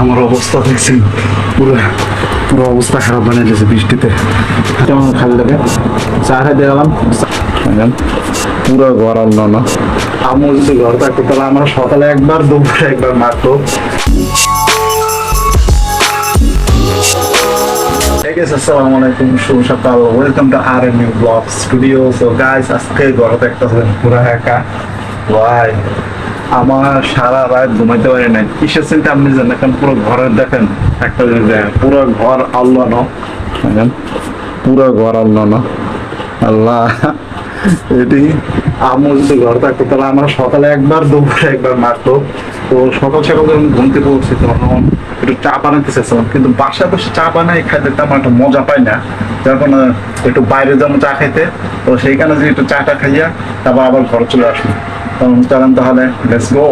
আমার অবস্থা দেখছেন, পুরো পুরো অবস্থা খারাপ বানিয়ে দিয়েছে বৃষ্টিতে। কেমন খালি লাগে, চা খাইতে গেলাম, পুরো ঘর আনলো না। আমার যদি ঘর থাকতো তাহলে আমরা সকালে একবার দুপুরে একবার মারতো। আসসালামু আলাইকুম, শুভ সকাল, welcome to our a new blog studio. So guys, আজকে ঘরে একটা পুরো একা ভাই, আমার সারা রাত ঘুমাইতে পারি নাই। কিসের চিন্তা আপনি জানেন? এখন পুরো ঘরে দেখেন একটা জিনিস দেখেন, পুরো ঘর আল্লাহ, পুরো ঘর আল্লাহ আল্লাহ। এটি আমার যদি ঘর থাকতো তাহলে আমরা সকালে একবার দুপুরে একবার মারতো। তো সকাল সকাল যখন ঘুমতে পড়ছি তখন একটু চা বানাতে চেয়েছিলাম, কিন্তু বাসায় বসে চা বানাই খাইতে তেমন একটা মজা পাই না, যখন একটু বাইরে যাবো চা খাইতে। তো সেইখানে যে একটু চাটা খাইয়া তারপর আবার ঘরে চলে আসবো। তখন চলেন তাহলে লেটস গো।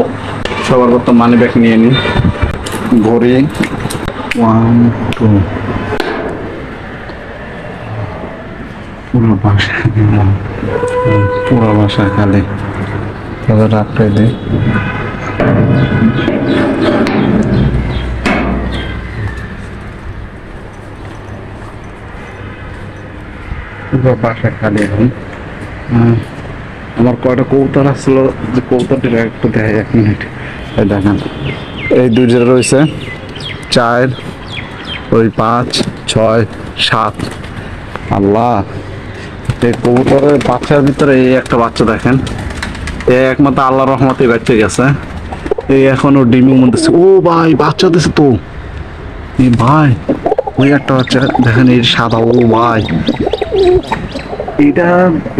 সবার মতো মানি ব্যাগ নিয়ে নিই, ঘড়ি 1 2 পুরো বাসা খালি, তাদের রাখতে দিই। পুরো বাসা খালি এখন। আমার কয়টা কবুতর আসলো, যে কবুতরটি একটু দেয়, 1 মিনিট। দেখেন এই দুইটা রয়েছে, 4 ওই 5 6 7। আল্লাহ, এই কবুতরের বাচ্চার ভিতরে এই একটা বাচ্চা দেখেন, এই একমাত্র আল্লাহর রহমতে বেঁচে গেছে। এই এখনো ডিমের মধ্যে। ও ভাই, বাচ্চা দিছে তো এই ভাই, ওই একটা বাচ্চা দেখেন, এই সাদা। ও ভাই, এটা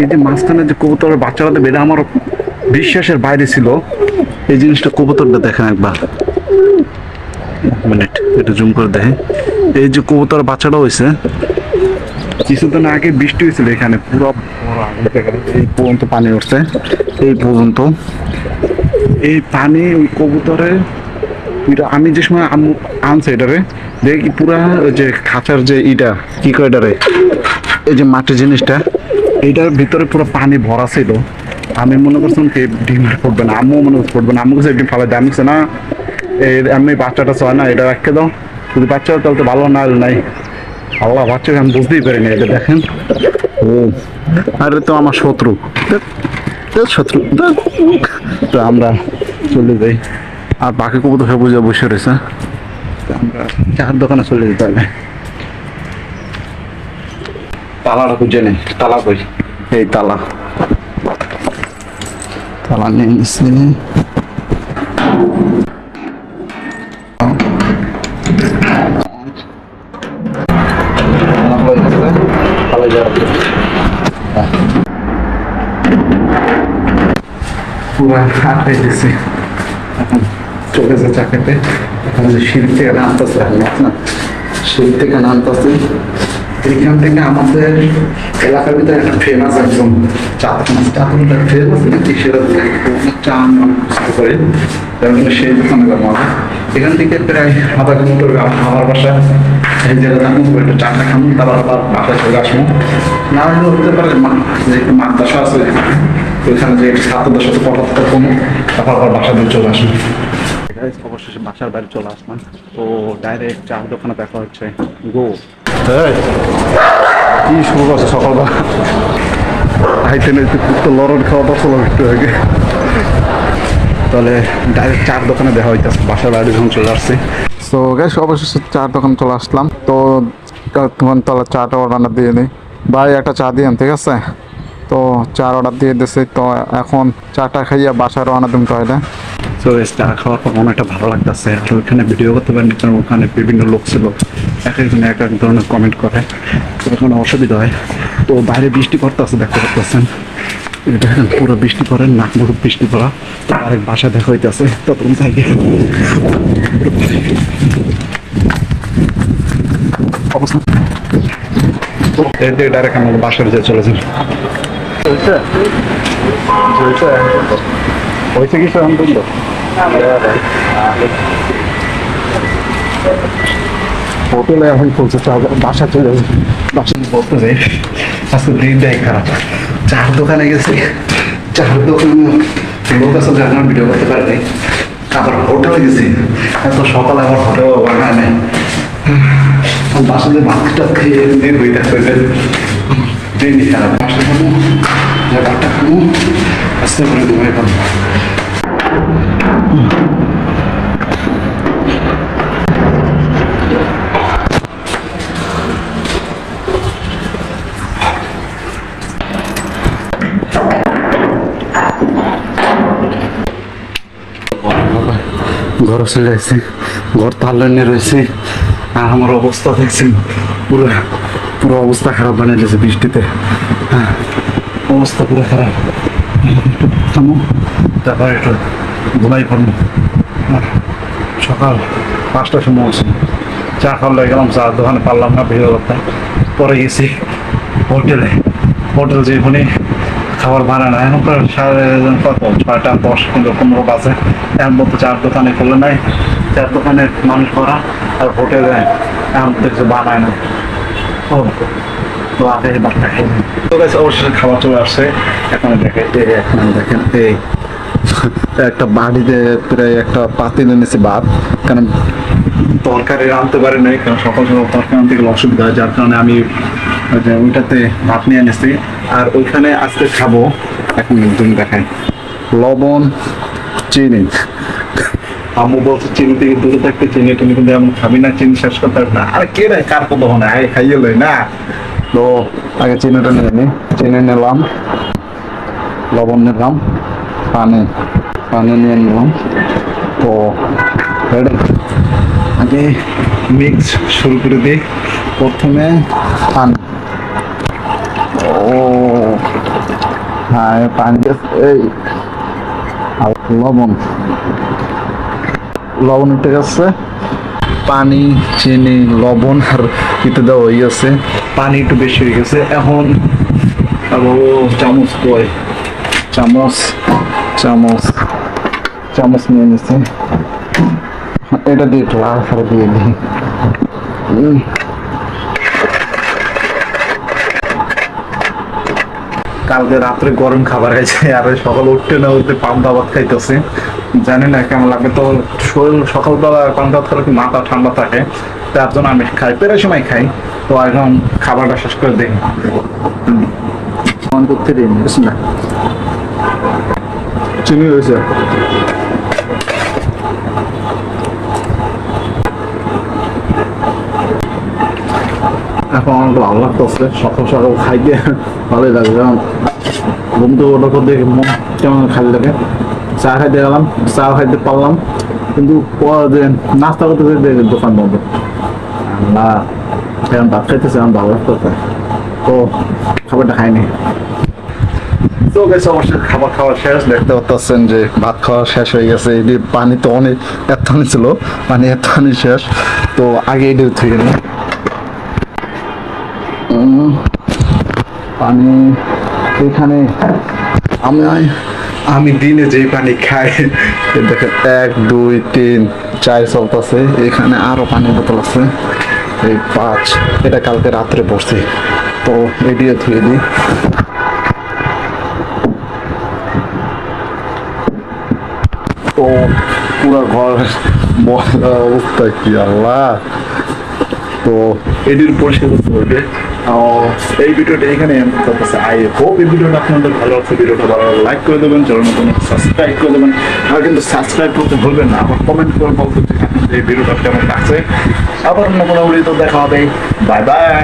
এই যে মাঝখানে যে কবুতরের বাচ্চাটা বেড়ে আমার বিশ্বাসের বাইরে ছিল। এই জিনিসটা কবুতরটা দেখেন একবার, মিনিট এটা জুম করে দেখেন। এই যে কবুতরের বাচ্চাটা হয়েছে, কিছুদিন আগে বৃষ্টি হয়েছিল এখানে, পুরো এই পর্যন্ত পানি উঠছে, এই পর্যন্ত এই পানি ওই কবুতরে। আমি যে সময় আনছে এটারে দেখি পুরা ওই যে খাঁচার যে ইটা কি কয় এটারে, এই যে মাটির জিনিসটা, এইটার ভিতরে পুরো পানি ভরা ছিল। আমি মনে করছিলাম কি ডিম পড়বে না, আম্মু মনে করছে পড়বে না, আম্মু কাছে ডিম ফালাই দেয়। আমি না, এমনি বাচ্চাটা চায় না, এটা রাখতে দাও, যদি বাচ্চা তাহলে তো ভালো না নাই। আল্লাহ, বাচ্চাকে আমি বুঝতেই পারিনি। এটা দেখেন, ও আরে তো আমার শত্রু, শত্রু। তো আমরা চলে যাই, আর বাকি কবুতর সব বুঝে বসে রয়েছে। আমরা চার দোকানে চলে যেতে হবে। তালাটা খুঁজে নেই, তালা কই? এই তালা, তালা নিয়ে নিচ্ছি। পুরা হাঁটাই দিছি, এখন চলে যায় চাকাতে। এখানে যে সিঁড়ি থেকে নামতেছে, না সিঁড়ি থেকে নামতেছে। এইখান থেকে আমাদের এলাকার ভিতরে একটা ফেমাস একদম চাঁদটা ফেমাস নাকি সেটা চা করে সেই দোকানে যাবো। এখান থেকে প্রায় আধা কিলোমিটার আমার বাসা, এই জায়গায় যাবো, একটু চাটা খাবো, তারপর আবার বাসায় চলে আসবো। না হলে হতে পারে যে একটু মাদ্রাসা আছে ওইখানে, যে ছাত্রদের সাথে কথা কমো, তারপর আবার বাসা দিয়ে চলে আসবো। অবশেষে বাসার বাইরে চলে আসলাম, তো ডাইরেক্ট চার দোকানে দেখা হচ্ছে। গো কি শুরু করছে সকালবেলা, হাইতে নাইতে তো লরণ খাওয়া দশল একটু আগে। তাহলে ডাইরেক্ট চার দোকানে দেখা হইতেছে, বাসার বাইরে যখন চলে আসছে। তো গ্যাস অবশেষে চার দোকানে চলে আসলাম। তো তখন তাহলে চাটা অর্ডার দিয়ে নিই। ভাই একটা চা দিয়েন, ঠিক আছে? তো চার অর্ডার দিয়ে দিয়েছে। তো এখন চাটা খাইয়া বাসায় রওনা দিতে হয় না। তো চা খাওয়ার পর অনেকটা ভালো লাগতেছে। আর ওইখানে ভিডিও করতে পারেন, কারণ ওখানে বিভিন্ন লোক ছিল, এক একজন এক এক ধরনের কমেন্ট করে, তো ওখানে অসুবিধা হয়। তো বাইরে বৃষ্টি পড়তেছে, দেখতে পাচ্ছেন, দেখেন পুরো বৃষ্টি পড়ে, নাকমুখ বৃষ্টি পড়া। আরেক বাসা দেখা হইতেছে, তখন থেকে অবস্থা ডাইরেক্ট আমাকে বাসার যে চলে যান। হয়েছে কি স্যার? হোটেলে এখন চলছে, বাসা চলে যাবে। বাসা বলতে যাই আজকে দিনটাই খারাপ। চার দোকানে গেছি, চার দোকানে লোক আসলে এখন ভিডিও করতে পারে নাই। আবার হোটেলে গেছি, এত সকালে আবার হোটেল বানায় নাই, বাসাতে ভাতটা খেয়ে দিয়ে বইটা করে দিনই খারাপ। বাসা খাবো, ভাতটা খাবো, আস্তে করে ঘুমাই পাবো। ঘর চলে আসছে, ঘর তাল্লানি রয়েছে, আর আমার অবস্থা দেখছেন, পুরো পুরো অবস্থা খারাপ বানিয়ে দিয়েছে বৃষ্টিতে। অবস্থা পুরো খারাপ। থামো, তারপর একটু ঘুমাই পড়বো। সকাল 5টার সময় উঠছি, চা খাওয়া লেগে গেলাম, চার দোকানে পারলাম না, ভিড় করতে। পরে গেছি হোটেলে, হোটেল যেখানে খাবার বানায় না, এখন প্রায় কত 6টা 10 কিংবা 15 বাজে, এখন বলতে চার দোকানে খোলে নাই, চার দোকানে মানুষ ভরা, আর হোটেলে এখন দেখছে বানায় না। ও তো আগে বাচ্চা খেয়ে তো গেছে, অবশ্যই খাবার চলে আসছে। এখন দেখেন এই একটা বাড়িতে প্রায় একটা পাতিলে নিয়েছে ভাত, কারণ তরকারি আনতে পারি নাই, কারণ সকাল সকাল তরকারি আনতে গেলে অসুবিধা হয়, যার কারণে আমি ওইটাতে ভাত নিয়ে এনেছি। আর ওইখানে আজকে খাবো, এখন একদম দেখাই, লবণ চিনি। আম্মু বলছে চিনি থেকে দূরে থাকতে, চিনি তুমি কিন্তু এমন খাবি না, চিনি শেষ করতে পারবে না। আর কে রে কার কত হয় আগে খাইয়ে লই না। তো আগে চিনিটা নিয়ে নি, চিনি নিলাম, লবণ নিলাম, পানি পানি নিয়ে নিলাম। তো আগে মিক্স শুরু করে দিই, প্রথমে পানি। ও হ্যাঁ, পানি এই লবণ, লবণ উঠে গেছে, পানি চিনি লবণ আর ইতে দেওয়া হয়ে গেছে, পানি একটু বেশি হয়ে গেছে। এখন চামচ কয়, চামচ চামচ চামচ নিয়ে নিচ্ছে, এটা দিয়ে একটু লাড়াচাড়া দিয়ে দিই। কালকে রাত্রে গরম খাবার খাইছে, আর সকালে উঠতে না উঠতে পান্তা ভাত খাইতেছে, জানি না কেমন লাগবে। তো শরীর সকালবেলা পান্তা ভাত খেলে কি মাথা ঠান্ডা থাকে, তার জন্য আমি খাই, প্রায় সময় খাই। তো এখন খাবারটা শেষ করে দিই, করতে দিন না, চিনি হয়েছে। এখন আমার ভালো লাগতেছে, সকাল সকাল খাইতে ভালোই লাগে, কারণ ঘুম থেকে ওটা করতে মন কেমন খালি লাগে। চা খাইতে গেলাম, চা খাইতে পারলাম, কিন্তু নাস্তা করতে যেতে দোকান বন্ধ। না এখন ভাত খাইতেছে, এখন ভালো লাগতেছে, তো খাবারটা খাইনি। তো গেছে অবশ্যই খাবার খাওয়া শেষ, দেখতে পাচ্ছেন যে ভাত খাওয়া শেষ হয়ে গেছে। এটি পানি তো অনেক এতখানি ছিল, পানি এতখানি শেষ, তো আগে এটি থেকে নিই পানি। এখানে আমি দিনে যে পানি খাই, দেখেন 1 2 3 4 চলতেছে, এখানে আরো পানির বোতল আছে, এই 5, এটা কালকে রাত্রে পড়ছি, তো এটিও ধুয়ে দিই। তো পুরো ঘর অবস্থা কি আল্লাহ, তো এটির পরিষ্কার করতে হবে। এই ভিডিওটা এখানে আই হোপ এই ভিডিওটা আপনাদের ভালো লাগছে। ভিডিওটা ভালো লাইক করে দেবেন, চ্যানেল নতুন সাবস্ক্রাইব করে দেবেন, আর কিন্তু সাবস্ক্রাইব করতে ভুলবেন না। আবার কমেন্ট করে বলতে এই ভিডিওটা কেমন লাগছে। আবার অন্য কোনো ভিডিওতে দেখা হবে, বাই বাই।